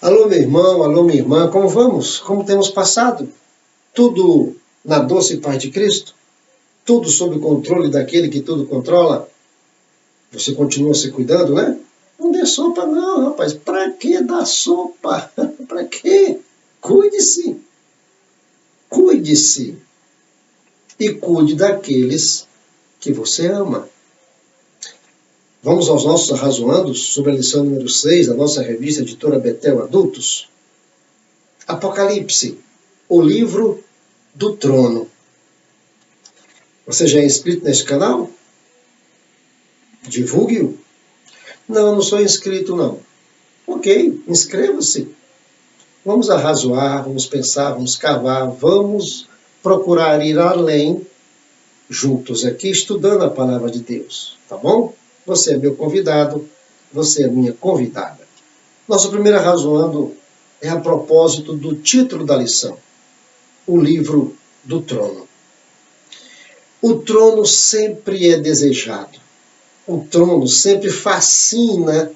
Alô, meu irmão, alô, minha irmã, como vamos? Como temos passado? Tudo na doce paz de Cristo? Tudo sob o controle daquele que tudo controla? Você continua se cuidando, né? Não dê sopa não, rapaz. Pra que dar sopa? Pra quê? Cuide-se. Cuide-se. E cuide daqueles que você ama. Vamos aos nossos arrazoandos sobre a lição número 6 da nossa revista editora Betel Adultos? Apocalipse, o livro do trono. Você já é inscrito nesse canal? Divulgue-o. Não sou inscrito, não. Ok, inscreva-se. Vamos arrazoar, vamos pensar, vamos cavar, vamos procurar ir além, juntos aqui, estudando a palavra de Deus, tá bom? Você é meu convidado, você é minha convidada. Nosso primeiro arrazoando é a propósito do título da lição, o livro do trono. O trono sempre é desejado. O trono sempre fascina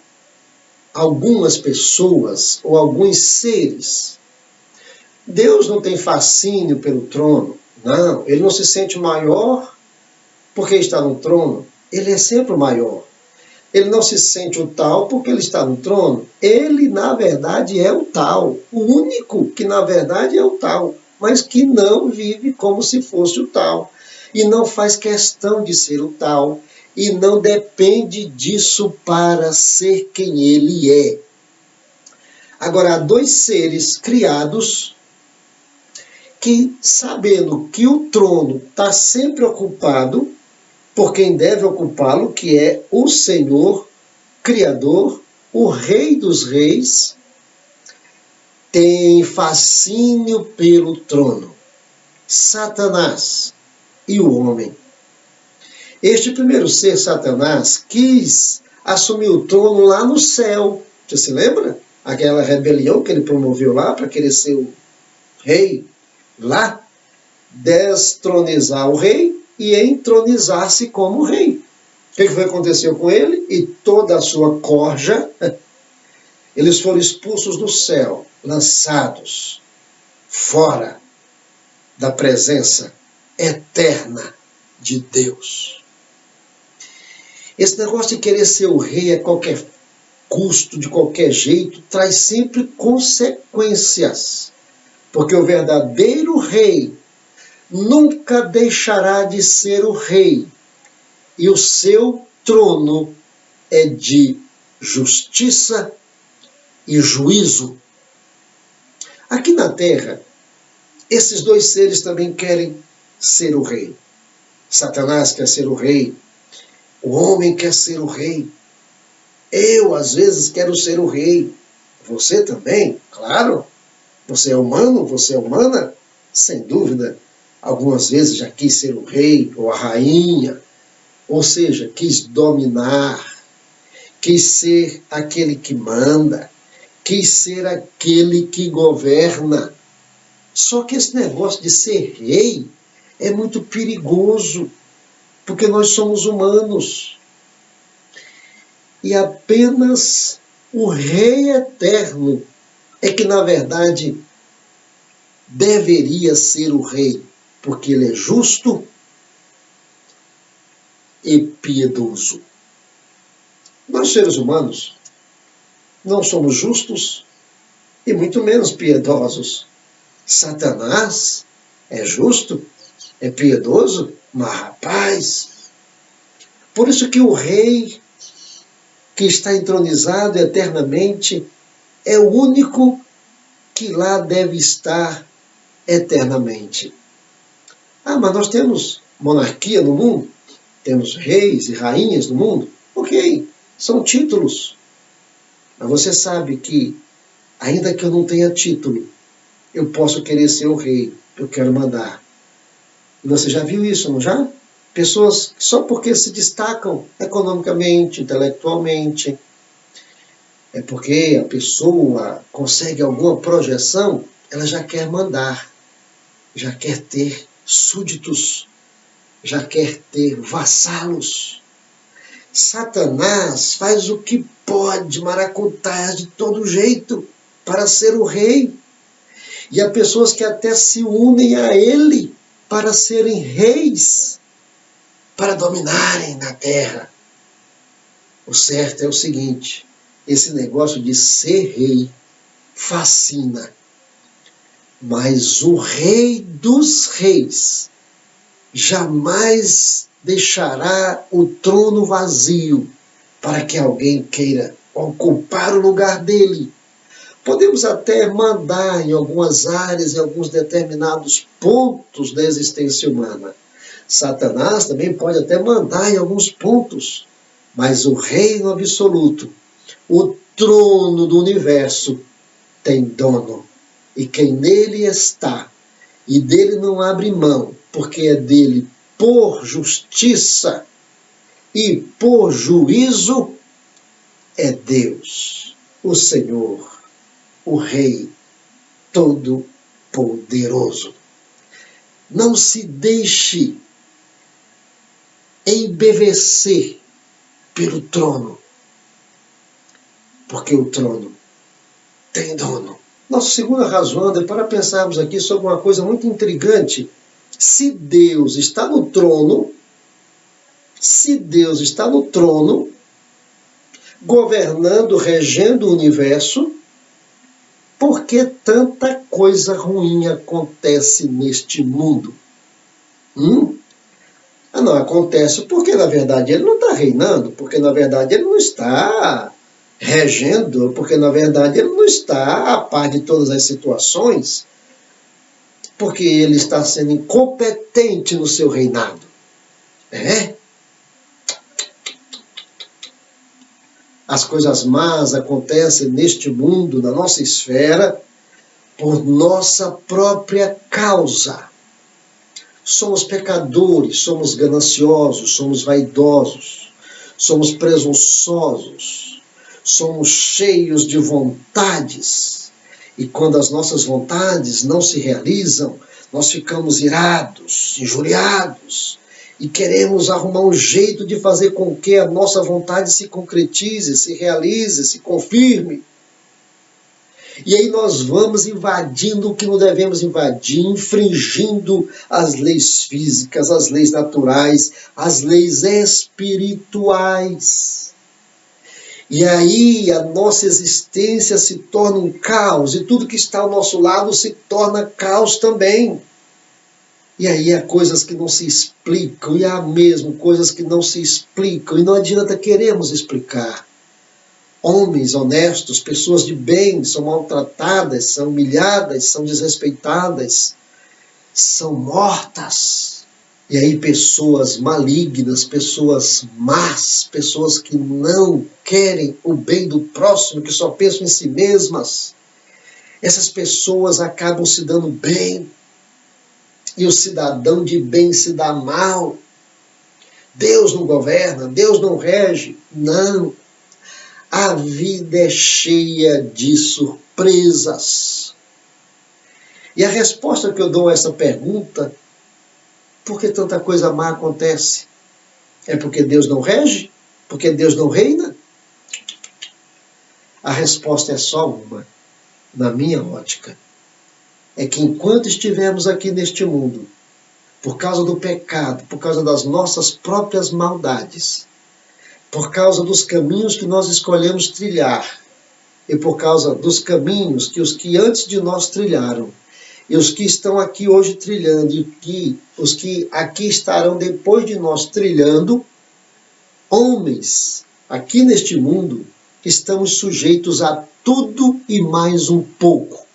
algumas pessoas ou alguns seres. Deus não tem fascínio pelo trono, não. Ele não se sente maior porque está no trono. Ele é sempre o maior. Ele não se sente o tal porque ele está no trono. Ele, na verdade, é o tal. O único que, na verdade, é o tal, mas que não vive como se fosse o tal. E não faz questão de ser o tal. E não depende disso para ser quem ele é. Agora, há dois seres criados que, sabendo que o trono está sempre ocupado por quem deve ocupá-lo, que é o Senhor, Criador, o Rei dos Reis, tem fascínio pelo trono. Satanás e o homem. Este primeiro ser, Satanás, quis assumir o trono lá no céu. Você se lembra? Aquela rebelião que ele promoveu lá para querer ser o rei lá, destronizar o rei e entronizar-se como rei. O que foi que aconteceu com ele? E toda a sua corja, eles foram expulsos do céu, lançados fora da presença eterna de Deus. Esse negócio de querer ser o rei a qualquer custo, de qualquer jeito, traz sempre consequências. Porque o verdadeiro rei nunca deixará de ser o rei. E o seu trono é de justiça e juízo. Aqui na terra, esses dois seres também querem ser o rei. Satanás quer ser o rei. O homem quer ser o rei. Eu, às vezes, quero ser o rei. Você também? Claro. Você é humano? Você é humana? Sem dúvida. Algumas vezes já quis ser o rei ou a rainha. Ou seja, quis dominar. Quis ser aquele que manda. Quis ser aquele que governa. Só que esse negócio de ser rei é muito perigoso. Porque nós somos humanos. E apenas o Rei Eterno é que, na verdade, deveria ser o Rei, porque ele é justo e piedoso. Nós, seres humanos, não somos justos e muito menos piedosos. Satanás é justo, é piedoso, mas rapaz, por isso que o Rei que está entronizado eternamente é o único que lá deve estar eternamente. Mas nós temos monarquia no mundo? Temos reis e rainhas no mundo? Ok, são títulos. Mas você sabe que, ainda que eu não tenha título, eu posso querer ser o rei, eu quero mandar. E você já viu isso, não já? Pessoas só porque se destacam economicamente, intelectualmente, é porque a pessoa consegue alguma projeção, ela já quer mandar, já quer ter súditos, já quer ter vassalos. Satanás faz o que pode, maracutaia de todo jeito, para ser o rei. E há pessoas que até se unem a ele para serem reis, para dominarem na terra. O certo é o seguinte: esse negócio de ser rei fascina, mas o rei dos reis jamais deixará o trono vazio para que alguém queira ocupar o lugar dele. Podemos até mandar em algumas áreas, em alguns determinados pontos da existência humana. Satanás também pode até mandar em alguns pontos, mas o reino absoluto, o trono do universo, tem dono. E quem nele está, e dele não abre mão, porque é dele por justiça e por juízo, é Deus, o Senhor, o Rei Todo-Poderoso. Não se deixe embevecer pelo trono, porque o trono tem dono. Nossa segunda razão é para pensarmos aqui sobre uma coisa muito intrigante. Se Deus está no trono, governando, regendo o universo, por que tanta coisa ruim acontece neste mundo? Não acontece porque, na verdade, ele não está reinando, porque, na verdade, ele não está regendo, porque, na verdade, ele não está a par de todas as situações, porque ele está sendo incompetente no seu reinado. As coisas más acontecem neste mundo, na nossa esfera, por nossa própria causa. Somos pecadores, somos gananciosos, somos vaidosos, somos presunçosos, somos cheios de vontades. E quando as nossas vontades não se realizam, nós ficamos irados, injuriados, e queremos arrumar um jeito de fazer com que a nossa vontade se concretize, se realize, se confirme. E aí nós vamos invadindo o que não devemos invadir, infringindo as leis físicas, as leis naturais, as leis espirituais. E aí a nossa existência se torna um caos, e tudo que está ao nosso lado se torna caos também. E aí há coisas que não se explicam, e há mesmo coisas que não se explicam, e não adianta queremos explicar. Homens honestos, pessoas de bem, são maltratadas, são humilhadas, são desrespeitadas, são mortas. E aí pessoas malignas, pessoas más, pessoas que não querem o bem do próximo, que só pensam em si mesmas, essas pessoas acabam se dando bem, e o cidadão de bem se dá mal. Deus não governa, Deus não rege. Não. A vida é cheia de surpresas. E a resposta que eu dou a essa pergunta, por que tanta coisa má acontece? É porque Deus não rege? Porque Deus não reina? A resposta é só uma, na minha ótica. É que enquanto estivermos aqui neste mundo, por causa do pecado, por causa das nossas próprias maldades, por causa dos caminhos que nós escolhemos trilhar, e por causa dos caminhos que os que antes de nós trilharam, e os que estão aqui hoje trilhando, e os que aqui estarão depois de nós trilhando, homens, aqui neste mundo, estamos sujeitos a tudo e mais um pouco.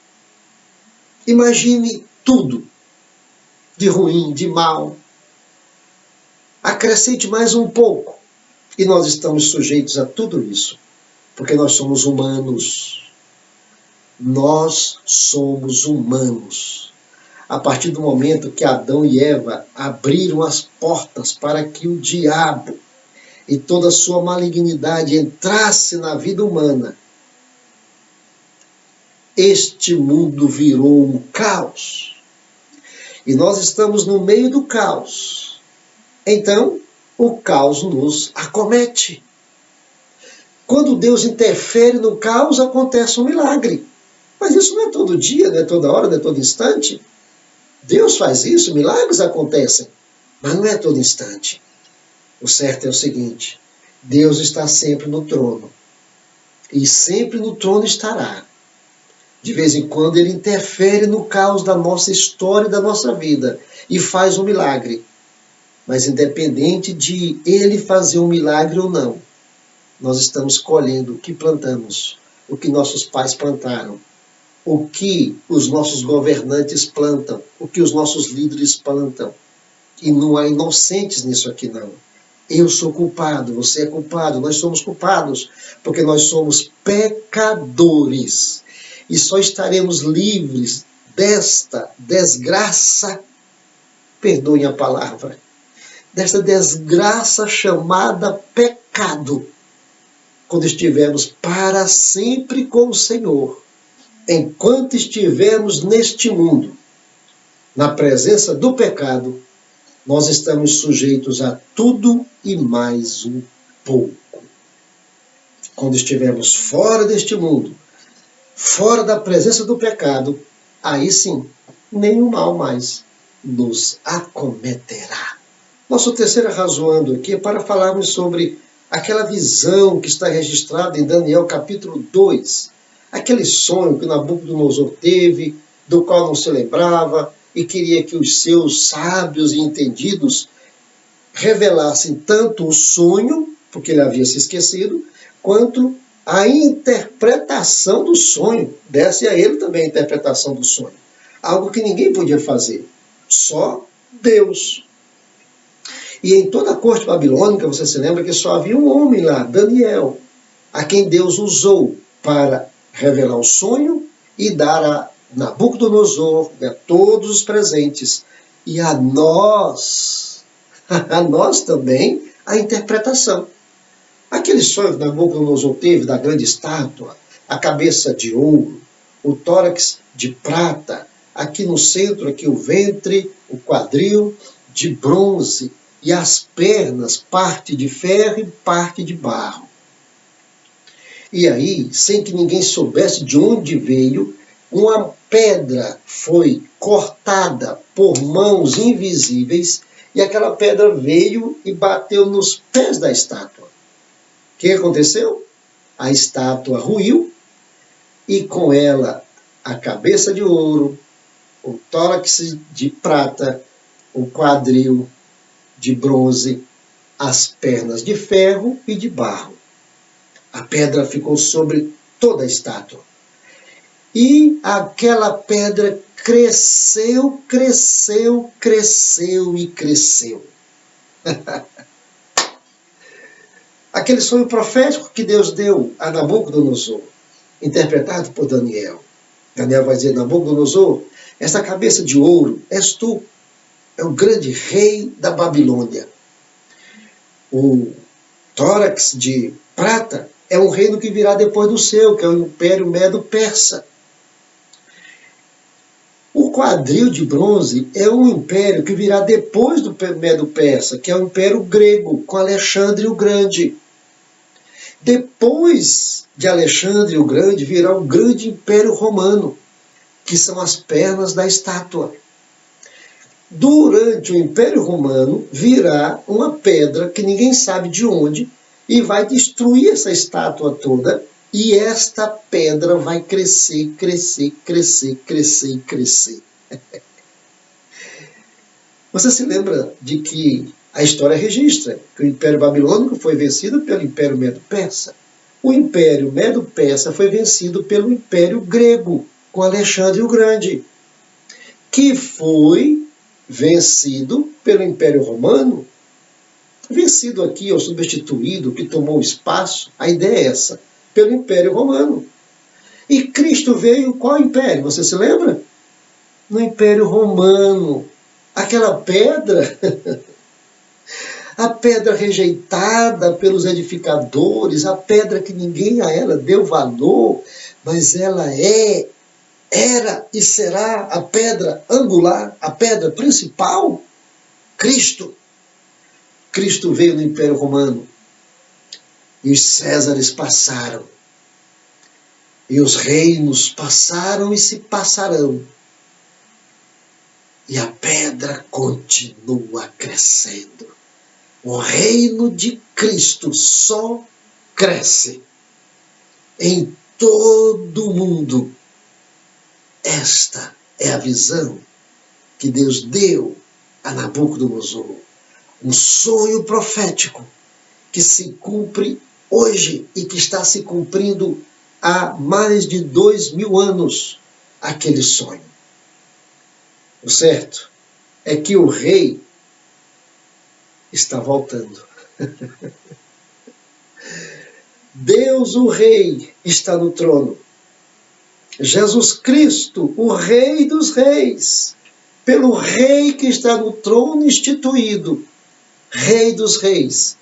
Imagine tudo, de ruim, de mal. Acrescente mais um pouco, e nós estamos sujeitos a tudo isso, porque nós somos humanos. Nós somos humanos. A partir do momento que Adão e Eva abriram as portas para que o diabo e toda a sua malignidade entrasse na vida humana, este mundo virou um caos. E nós estamos no meio do caos. Então, o caos nos acomete. Quando Deus interfere no caos, acontece um milagre. Mas isso não é todo dia, não é toda hora, não é todo instante. Deus faz isso, milagres acontecem, mas não é todo instante. O certo é o seguinte: Deus está sempre no trono. E sempre no trono estará. De vez em quando ele interfere no caos da nossa história e da nossa vida e faz um milagre. Mas independente de ele fazer um milagre ou não, nós estamos colhendo o que plantamos, o que nossos pais plantaram, o que os nossos governantes plantam, o que os nossos líderes plantam. E não há inocentes nisso aqui, não. Eu sou culpado, você é culpado, nós somos culpados, porque nós somos pecadores. E só estaremos livres desta desgraça, perdoem a palavra, desta desgraça chamada pecado, quando estivermos para sempre com o Senhor. Enquanto estivermos neste mundo, na presença do pecado, nós estamos sujeitos a tudo e mais um pouco. Quando estivermos fora deste mundo, fora da presença do pecado, aí sim, nenhum mal mais nos acometerá. Nosso terceiro razoando aqui é para falarmos sobre aquela visão que está registrada em Daniel capítulo 2, aquele sonho que Nabucodonosor teve, do qual não se lembrava, e queria que os seus sábios e entendidos revelassem tanto o sonho, porque ele havia se esquecido, quanto a interpretação do sonho. Desse a ele também a interpretação do sonho. Algo que ninguém podia fazer, só Deus. E em toda a corte babilônica, você se lembra que só havia um homem lá, Daniel, a quem Deus usou para revelar o sonho e dar a Nabucodonosor, a todos os presentes, e a nós também, a interpretação. Aquele sonho que Nabucodonosor teve da grande estátua, a cabeça de ouro, o tórax de prata, aqui no centro, aqui o ventre, o quadril de bronze, e as pernas, parte de ferro e parte de barro. E aí, sem que ninguém soubesse de onde veio, uma pedra foi cortada por mãos invisíveis e aquela pedra veio e bateu nos pés da estátua. O que aconteceu? A estátua ruiu e com ela a cabeça de ouro, o tórax de prata, o quadril de bronze, as pernas de ferro e de barro. A pedra ficou sobre toda a estátua. E aquela pedra cresceu, cresceu, cresceu e cresceu. Aquele sonho profético que Deus deu a Nabucodonosor, interpretado por Daniel. Daniel vai dizer: Nabucodonosor, essa cabeça de ouro és tu, é o grande rei da Babilônia. O tórax de prata é um reino que virá depois do seu, que é o Império Medo-Persa. O quadril de bronze é um império que virá depois do Medo-Persa, que é o Império Grego, com Alexandre o Grande. Depois de Alexandre o Grande virá o grande Império Romano, que são as pernas da estátua. Durante o Império Romano virá uma pedra que ninguém sabe de onde e vai destruir essa estátua toda, e esta pedra vai crescer, crescer, crescer, crescer e crescer. Você se lembra de que a história registra que o Império Babilônico foi vencido pelo Império Medo-Persa. O Império Medo-Persa foi vencido pelo Império Grego, com Alexandre o Grande, que foi vencido pelo Império Romano. Vencido aqui ou substituído, que tomou espaço, a ideia é essa, pelo Império Romano. E Cristo veio qual império? Você se lembra? No Império Romano. Aquela pedra, a pedra rejeitada pelos edificadores, a pedra que ninguém a ela deu valor, mas ela era e será a pedra angular, a pedra principal, Cristo. Cristo veio no Império Romano e os Césares passaram. E os reinos passaram e se passarão. E a pedra continua crescendo. O reino de Cristo só cresce em todo o mundo. Esta é a visão que Deus deu a Nabucodonosor. Um sonho profético que se cumpre hoje e que está se cumprindo há mais de 2000 anos, aquele sonho. O certo é que o rei está voltando. Deus, o rei, está no trono. Jesus Cristo, o rei dos reis, pelo rei que está no trono instituído, rei dos reis,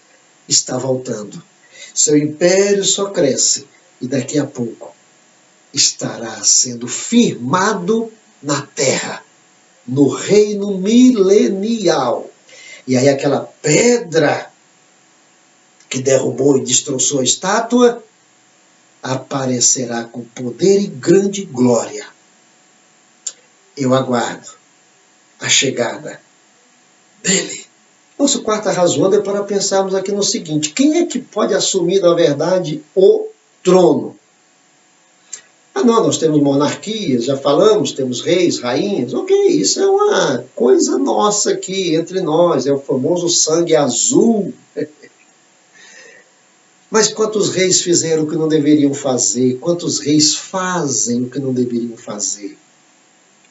está voltando. Seu império só cresce e daqui a pouco estará sendo firmado na terra, no reino milenial. E aí aquela pedra que derrubou e destroçou a estátua aparecerá com poder e grande glória. Eu aguardo a chegada dele. Nosso quarto arrazoando é para pensarmos aqui no seguinte: quem é que pode assumir, na verdade, o trono? Não, nós temos monarquias, já falamos, temos reis, rainhas. Ok, isso é uma coisa nossa aqui entre nós, é o famoso sangue azul. Mas quantos reis fizeram o que não deveriam fazer? Quantos reis fazem o que não deveriam fazer?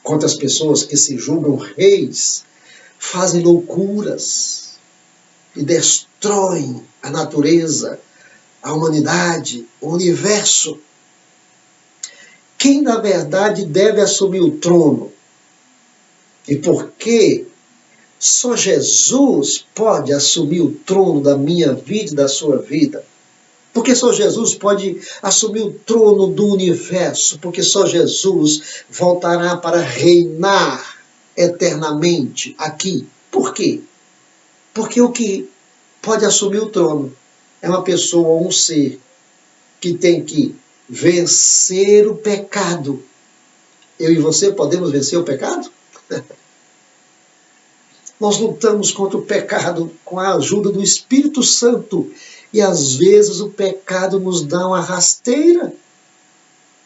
Quantas pessoas que se julgam reis fazem loucuras e destroem a natureza, a humanidade, o universo. Quem, na verdade, deve assumir o trono? E por que só Jesus pode assumir o trono da minha vida e da sua vida? Porque só Jesus pode assumir o trono do universo, porque só Jesus voltará para reinar eternamente aqui. Por quê? Porque o que pode assumir o trono é uma pessoa ou um ser que tem que vencer o pecado. Eu e você podemos vencer o pecado? Nós lutamos contra o pecado com a ajuda do Espírito Santo. E às vezes o pecado nos dá uma rasteira.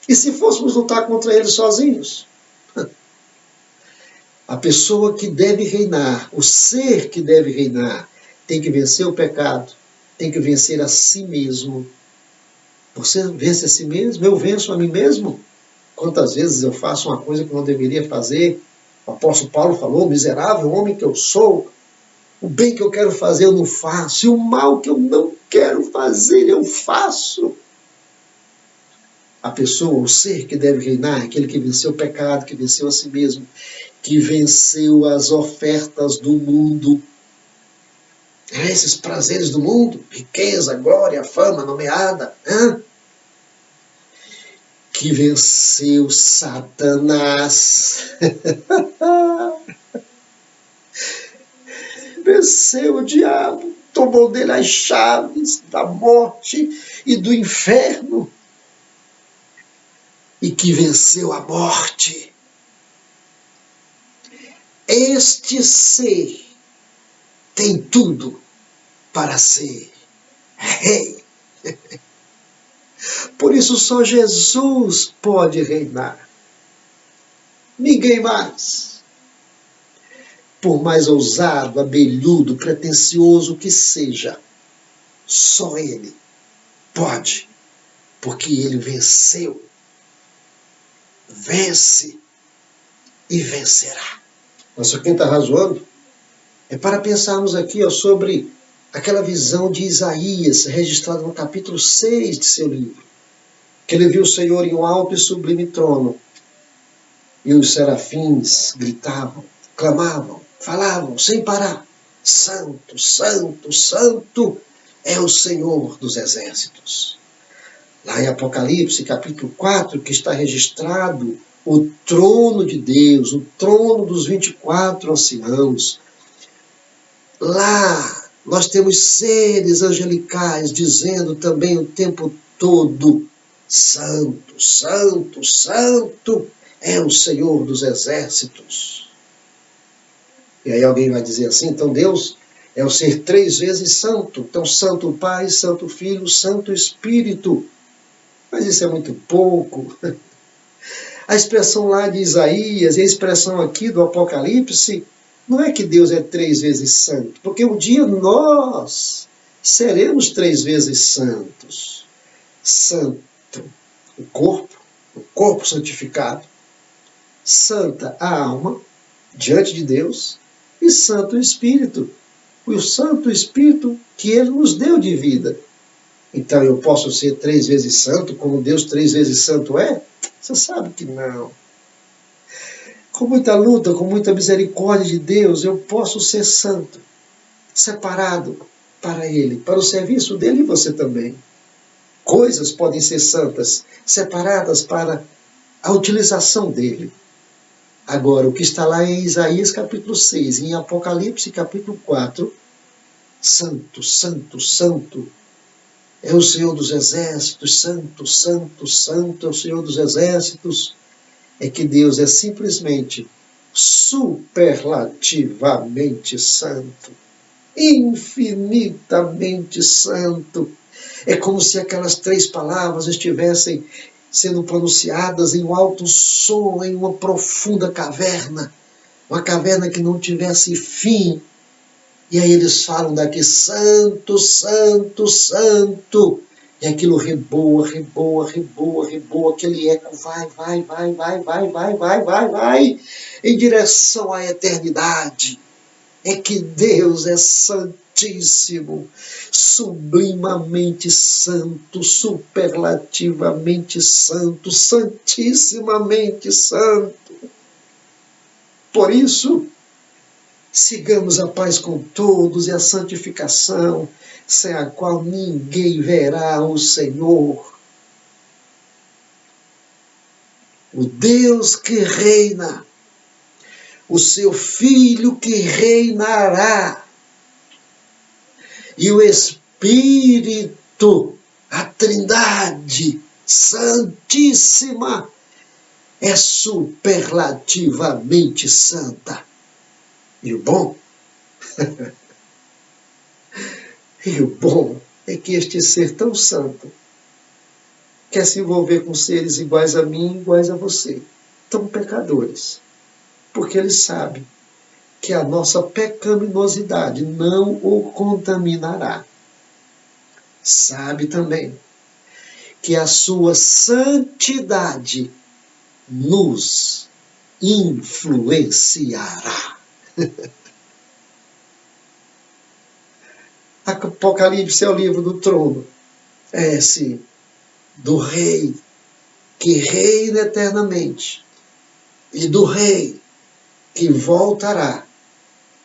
E se fôssemos lutar contra ele sozinhos? A pessoa que deve reinar, o ser que deve reinar, tem que vencer o pecado, tem que vencer a si mesmo. Você vence a si mesmo? Eu venço a mim mesmo? Quantas vezes eu faço uma coisa que eu não deveria fazer? O apóstolo Paulo falou: miserável homem que eu sou, o bem que eu quero fazer eu não faço, e o mal que eu não quero fazer eu faço. A pessoa, o ser que deve reinar, aquele que venceu o pecado, que venceu a si mesmo, que venceu as ofertas do mundo, esses prazeres do mundo, riqueza, glória, fama, nomeada, que venceu Satanás, venceu o diabo, tomou dele as chaves da morte e do inferno, e que venceu a morte. Este ser tem tudo para ser rei. Por isso só Jesus pode reinar. Ninguém mais. Por mais ousado, abelhudo, pretensioso que seja, só ele pode, porque ele venceu, vence e vencerá. Nossa quinta razoando é para pensarmos aqui sobre aquela visão de Isaías, registrada no capítulo 6 de seu livro, que ele viu o Senhor em um alto e sublime trono, e os serafins gritavam, clamavam, falavam sem parar: Santo, Santo, Santo é o Senhor dos exércitos. Lá em Apocalipse, capítulo 4, que está registrado o trono de Deus, o trono dos 24 anciãos. Lá nós temos seres angelicais dizendo também o tempo todo: Santo, santo, santo é o Senhor dos exércitos. E aí alguém vai dizer assim, então Deus é o ser 3 vezes santo. Então, Santo Pai, Santo Filho, Santo Espírito. Mas isso é muito pouco. A expressão lá de Isaías e a expressão aqui do Apocalipse, não é que Deus é 3 vezes santo, porque um dia nós seremos 3 vezes santos. Santo, o corpo santificado, santa a alma diante de Deus e santo o Espírito, o Santo Espírito que Ele nos deu de vida. Então eu posso ser 3 vezes santo, como Deus 3 vezes santo é? Você sabe que não. Com muita luta, com muita misericórdia de Deus, eu posso ser santo, separado para Ele, para o serviço dele e você também. Coisas podem ser santas, separadas para a utilização dele. Agora, o que está lá em Isaías capítulo 6, em Apocalipse capítulo 4, santo, santo, santo, é o Senhor dos exércitos, santo, santo, santo é o Senhor dos exércitos, é que Deus é simplesmente superlativamente santo, infinitamente santo. É como se aquelas 3 palavras estivessem sendo pronunciadas em um alto som, em uma profunda caverna, uma caverna que não tivesse fim. E aí eles falam daqui, santo, santo, santo. E aquilo reboa, reboa, reboa, reboa, aquele eco vai, vai, vai, vai, vai, vai, vai, vai, vai, em direção à eternidade. É que Deus é santíssimo, sublimamente santo, superlativamente santo, santissimamente santo. Por isso, sigamos a paz com todos e a santificação, sem a qual ninguém verá o Senhor. O Deus que reina, o seu Filho que reinará, e o Espírito, a Trindade Santíssima, é superlativamente santa. E o bom? E o bom é que este ser tão santo quer se envolver com seres iguais a mim, iguais a você, tão pecadores, porque ele sabe que a nossa pecaminosidade não o contaminará. Sabe também que a sua santidade nos influenciará. Apocalipse é o livro do trono. É sim, do rei que reina eternamente e do rei que voltará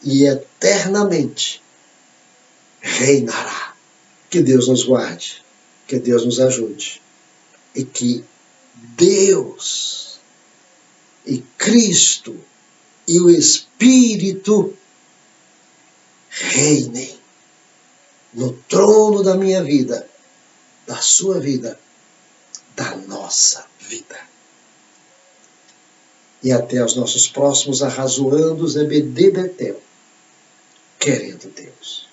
e eternamente reinará. Que Deus nos guarde, que Deus nos ajude e que Deus e Cristo e o Espírito reinem no trono da minha vida, da sua vida, da nossa vida. E até os nossos próximos arrazoandos EBD Betel, querendo Deus.